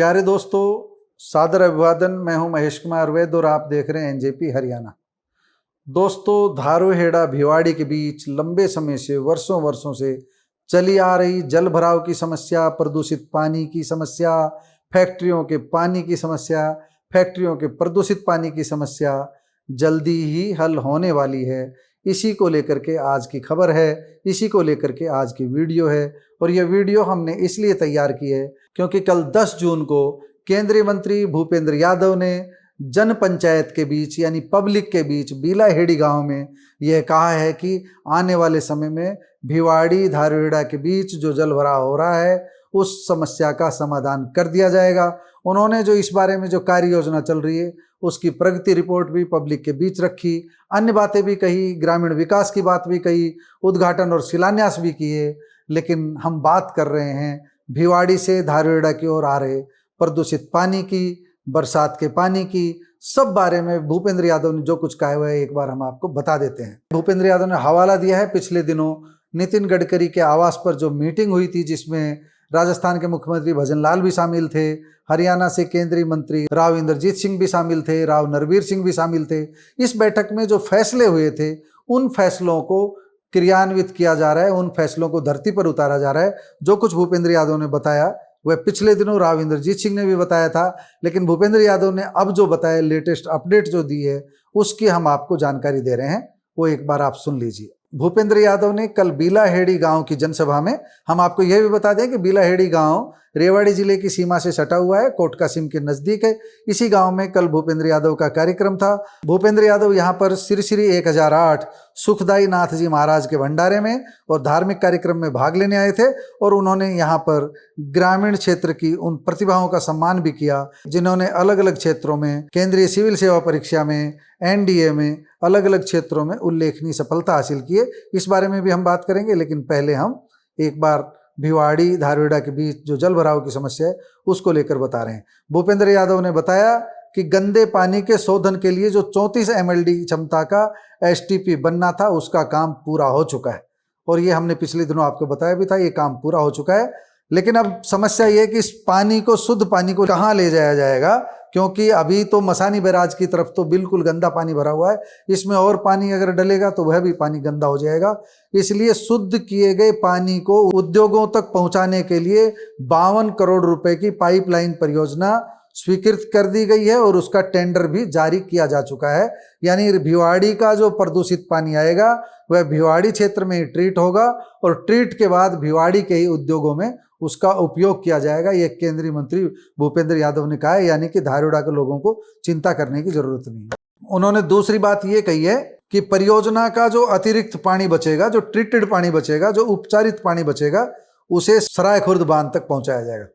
प्यारे दोस्तों, सादर अभिवादन। मैं हूं महेश कुमार वैद्य और आप देख रहे हैं एनजेपी हरियाणा। दोस्तों, धारूहेड़ा भिवाड़ी के बीच लंबे समय से वर्षों वर्षों से चली आ रही जल भराव की समस्या, प्रदूषित पानी की समस्या, फैक्ट्रियों के पानी की समस्या, फैक्ट्रियों के प्रदूषित पानी की समस्या जल्दी ही हल होने वाली है। इसी को लेकर के आज की खबर है, इसी को लेकर के आज की वीडियो है। और यह वीडियो हमने इसलिए तैयार की है क्योंकि कल 10 जून को केंद्रीय मंत्री भूपेंद्र यादव ने जन पंचायत के बीच यानी पब्लिक के बीच बिलाहेड़ी गांव में यह कहा है कि आने वाले समय में भिवाड़ी धारूहेड़ा के बीच जो जल भराव हो रहा है उस समस्या का समाधान कर दिया जाएगा। उन्होंने जो इस बारे में जो कार्य योजना चल रही है उसकी प्रगति रिपोर्ट भी पब्लिक के बीच रखी, अन्य बातें भी कही, ग्रामीण विकास की बात भी कही, उद्घाटन और शिलान्यास भी किए। लेकिन हम बात कर रहे हैं भिवाड़ी से धारूहेड़ा की ओर आ रहे प्रदूषित पानी की, बरसात के पानी की, सब बारे में भूपेंद्र यादव ने जो कुछ कहा हुआ है एक बार हम आपको बता देते हैं। भूपेंद्र यादव ने हवाला दिया है पिछले दिनों नितिन गडकरी के आवास पर जो मीटिंग हुई थी, जिसमें राजस्थान के मुख्यमंत्री भजन लाल भी शामिल थे, हरियाणा से केंद्रीय मंत्री राव इंद्रजीत सिंह भी शामिल थे, राव नरवीर सिंह भी शामिल थे। इस बैठक में जो फैसले हुए थे उन फैसलों को क्रियान्वित किया जा रहा है, उन फैसलों को धरती पर उतारा जा रहा है। जो कुछ भूपेंद्र यादव ने बताया वह पिछले दिनों राव इंद्रजीत सिंह ने भी बताया था, लेकिन भूपेंद्र यादव ने अब जो बताया, लेटेस्ट अपडेट जो दी है, उसकी हम आपको जानकारी दे रहे हैं, वो एक बार आप सुन लीजिए। भूपेंद्र यादव ने कल बिलाहेड़ी गांव की जनसभा में, हम आपको यह भी बता दें कि बिलाहेड़ी गांव रेवाड़ी जिले की सीमा से सटा हुआ है, कोटकासिम के नजदीक है। इसी गांव में कल भूपेंद्र यादव का कार्यक्रम था। भूपेंद्र यादव यहां पर श्री श्री 1008 सुखदाई नाथ जी महाराज के भंडारे में और धार्मिक कार्यक्रम में भाग लेने आए थे और उन्होंने यहाँ पर ग्रामीण क्षेत्र की उन प्रतिभाओं का सम्मान भी किया जिन्होंने अलग अलग क्षेत्रों में केंद्रीय सिविल सेवा परीक्षा में, एनडीए में, अलग अलग क्षेत्रों में उल्लेखनीय सफलता हासिल की है। इस बारे में भी हम बात करेंगे, लेकिन पहले हम एक बार भिवाड़ी धारूहेड़ा के बीच जो जल भराव की समस्या है उसको लेकर बता रहे हैं। भूपेंद्र यादव ने बताया कि गंदे पानी के शोधन के लिए जो 34 MLD क्षमता का STP बनना था उसका काम पूरा हो चुका है और ये हमने पिछले दिनों आपको बताया भी था, ये काम पूरा हो चुका है। लेकिन अब समस्या ये है कि इस पानी को, शुद्ध पानी को कहाँ ले जाया जाएगा, क्योंकि अभी तो मसानी बैराज की तरफ तो बिल्कुल गंदा पानी भरा हुआ है, इसमें और पानी अगर डलेगा तो वह भी पानी गंदा हो जाएगा। इसलिए शुद्ध किए गए पानी को उद्योगों तक पहुंचाने के लिए 52 करोड़ रुपए की पाइपलाइन परियोजना स्वीकृत कर दी गई है और उसका टेंडर भी जारी किया जा चुका है। यानी भिवाड़ी का जो प्रदूषित पानी आएगा वह भिवाड़ी क्षेत्र में ही ट्रीट होगा और ट्रीट के बाद भिवाड़ी के ही उद्योगों में उसका उपयोग किया जाएगा। यह केंद्रीय मंत्री भूपेंद्र यादव ने कहा है, यानी कि धारूहेड़ा के लोगों को चिंता करने की जरूरत नहीं है। उन्होंने दूसरी बात यह कही है कि परियोजना का जो अतिरिक्त पानी बचेगा, जो ट्रीटेड पानी बचेगा, जो उपचारित पानी बचेगा, उसे सराय खुर्द बांध तक पहुंचाया जाएगा।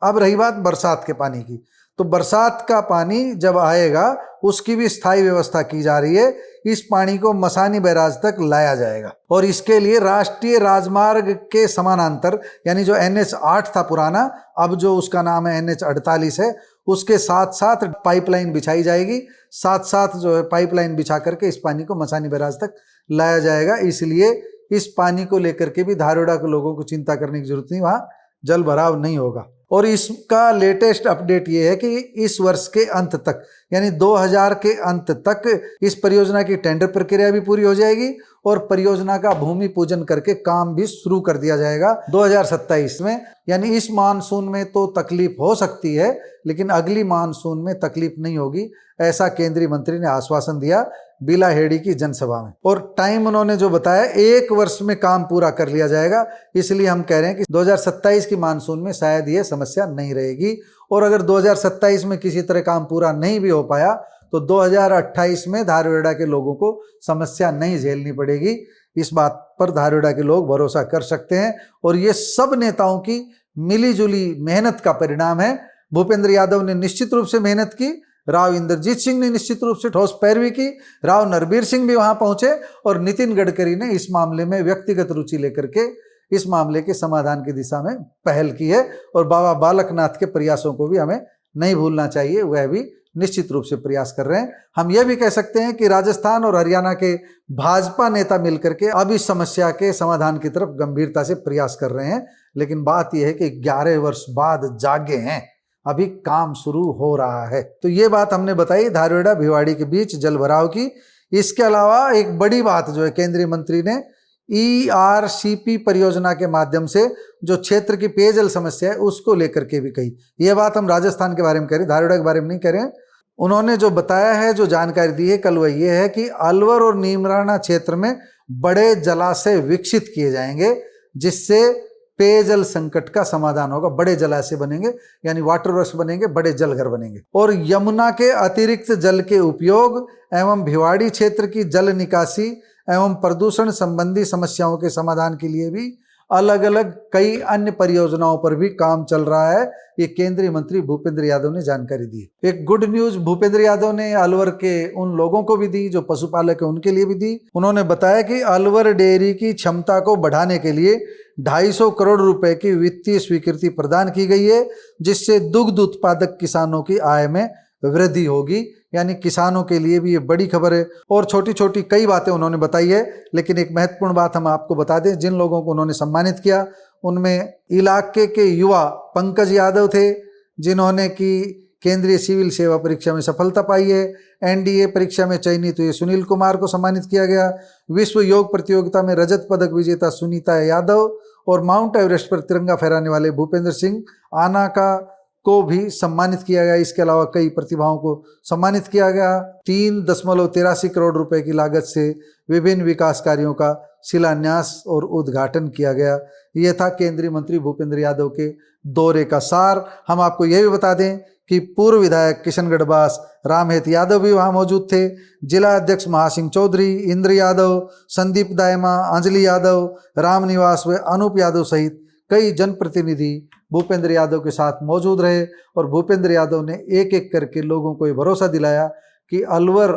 अब रही बात बरसात के पानी की, तो बरसात का पानी जब आएगा उसकी भी स्थायी व्यवस्था की जा रही है। इस पानी को मसानी बैराज तक लाया जाएगा और इसके लिए राष्ट्रीय राजमार्ग के समानांतर, यानी जो NH8 था पुराना, अब जो उसका नाम है NH48 है, उसके साथ साथ पाइपलाइन बिछाई जाएगी। साथ साथ जो है पाइपलाइन बिछा करके इस पानी को मसानी बैराज तक लाया जाएगा। इसलिए इस पानी को लेकर के भी धारूहेड़ा के लोगों को चिंता करने की जरूरत नहीं, वहाँ जल भराव नहीं होगा। और इसका लेटेस्ट अपडेट ये है कि इस वर्ष के अंत तक, यानी 2000 के अंत तक इस परियोजना की टेंडर प्रक्रिया भी पूरी हो जाएगी और परियोजना का भूमि पूजन करके काम भी शुरू कर दिया जाएगा 2027 में। यानी इस मानसून में तो तकलीफ हो सकती है, लेकिन अगली मानसून में तकलीफ नहीं होगी, ऐसा केंद्रीय मंत्री ने आश्वासन दिया बिलाहेड़ी की जनसभा में। और टाइम उन्होंने जो बताया, 1 वर्ष में काम पूरा कर लिया जाएगा। इसलिए हम कह रहे हैं कि 2027 की मानसून में शायद ये समस्या नहीं रहेगी। और अगर 2027 में किसी तरह काम पूरा नहीं भी हो पाया तो 2028 में धारूहेड़ा के लोगों को समस्या नहीं झेलनी पड़ेगी। इस बात पर धारूहेड़ा के लोग भरोसा कर सकते हैं और ये सब नेताओं की मिलीजुली मेहनत का परिणाम है। भूपेंद्र यादव ने निश्चित रूप से मेहनत की, राव इंद्रजीत सिंह ने निश्चित रूप से ठोस पैरवी की, राव नरवीर सिंह भी वहां पहुंचे और नितिन गडकरी ने इस मामले में व्यक्तिगत रुचि लेकर के इस मामले के समाधान की दिशा में पहल की है। और बाबा बालकनाथ के प्रयासों को भी हमें नहीं भूलना चाहिए, वह भी निश्चित रूप से प्रयास कर रहे हैं। हम यह भी कह सकते हैं कि राजस्थान और हरियाणा के भाजपा नेता मिलकर के अब इस समस्या के समाधान की तरफ गंभीरता से प्रयास कर रहे हैं। लेकिन बात यह है कि 11 वर्ष बाद जागे हैं अभी काम शुरू हो रहा है। तो ये बात हमने बताई धारूहेड़ा भिवाड़ी के बीच जल भराव की। इसके अलावा एक बड़ी बात जो है केंद्रीय मंत्री ने ERCP परियोजना के माध्यम से जो क्षेत्र की पेयजल समस्या है उसको लेकर के भी कही। ये बात हम राजस्थान के बारे में कह रहे हैं, धारूहेड़ा के बारे में नहीं कह रहे हैं। उन्होंने जो बताया है, जो जानकारी दी है कल, वह ये है कि अलवर और नीमराना क्षेत्र में बड़े जलाशय विकसित किए जाएंगे जिससे पेयजल संकट का समाधान होगा। बड़े जलाशय बनेंगे यानी वाटर वर्क्स बनेंगे, बड़े जलघर बनेंगे। और यमुना के अतिरिक्त जल के उपयोग एवं भिवाड़ी क्षेत्र की जल निकासी एवं प्रदूषण संबंधी समस्याओं के समाधान के लिए भी अलग अलग कई अन्य परियोजनाओं पर भी काम चल रहा है। ये केंद्रीय मंत्री भूपेंद्र यादव ने जानकारी दी। एक गुड न्यूज भूपेंद्र यादव ने अलवर के उन लोगों को भी दी जो पशुपालक है, उनके लिए भी दी। उन्होंने बताया कि अलवर डेयरी की क्षमता को बढ़ाने के लिए 250 करोड़ रुपए की वित्तीय स्वीकृति प्रदान की गई है, जिससे दुग्ध उत्पादक किसानों की आय में वृद्धि होगी। यानी किसानों के लिए भी ये बड़ी खबर है। और छोटी छोटी कई बातें उन्होंने बताई है, लेकिन एक महत्वपूर्ण बात हम आपको बता दें, जिन लोगों को उन्होंने सम्मानित किया उनमें इलाके के युवा पंकज यादव थे, जिन्होंने की केंद्रीय सिविल सेवा परीक्षा में सफलता पाई है। NDA परीक्षा में चयनित हुए सुनील कुमार को सम्मानित किया गया। विश्व योग प्रतियोगिता में रजत पदक विजेता सुनीता यादव और माउंट एवरेस्ट पर तिरंगा फहराने वाले भूपेंद्र सिंह आनाका को भी सम्मानित किया गया। इसके अलावा कई प्रतिभाओं को सम्मानित किया गया। 3.83 करोड़ रुपए की लागत से विभिन्न विकास कार्यों का शिलान्यास और उद्घाटन किया गया। यह था केंद्रीय मंत्री भूपेंद्र यादव के दौरे का सार। हम आपको यह भी बता दें कि पूर्व विधायक किशनगढ़ बास रामहेत यादव भी वहां मौजूद थे। जिला अध्यक्ष महासिंह चौधरी, इंद्र यादव, संदीप दायमा, अंजलि यादव, रामनिवास व अनूप यादव सहित कई जनप्रतिनिधि भूपेंद्र यादव के साथ मौजूद रहे। और भूपेंद्र यादव ने एक एक करके लोगों को ये भरोसा दिलाया कि अलवर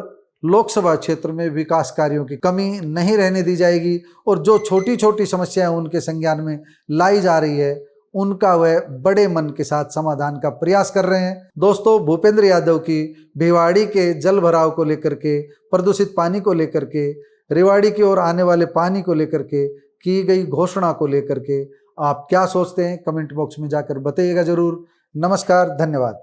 लोकसभा क्षेत्र में विकास कार्यों की कमी नहीं रहने दी जाएगी और जो छोटी छोटी समस्याएं उनके संज्ञान में लाई जा रही है उनका वह बड़े मन के साथ समाधान का प्रयास कर रहे हैं। दोस्तों, भूपेंद्र यादव की भिवाड़ी के जल भराव को लेकर के, प्रदूषित पानी को लेकर के, रेवाड़ी की ओर आने वाले पानी को लेकर के की गई घोषणा को लेकर के आप क्या सोचते हैं, कमेंट बॉक्स में जाकर बताइएगा जरूर। नमस्कार, धन्यवाद।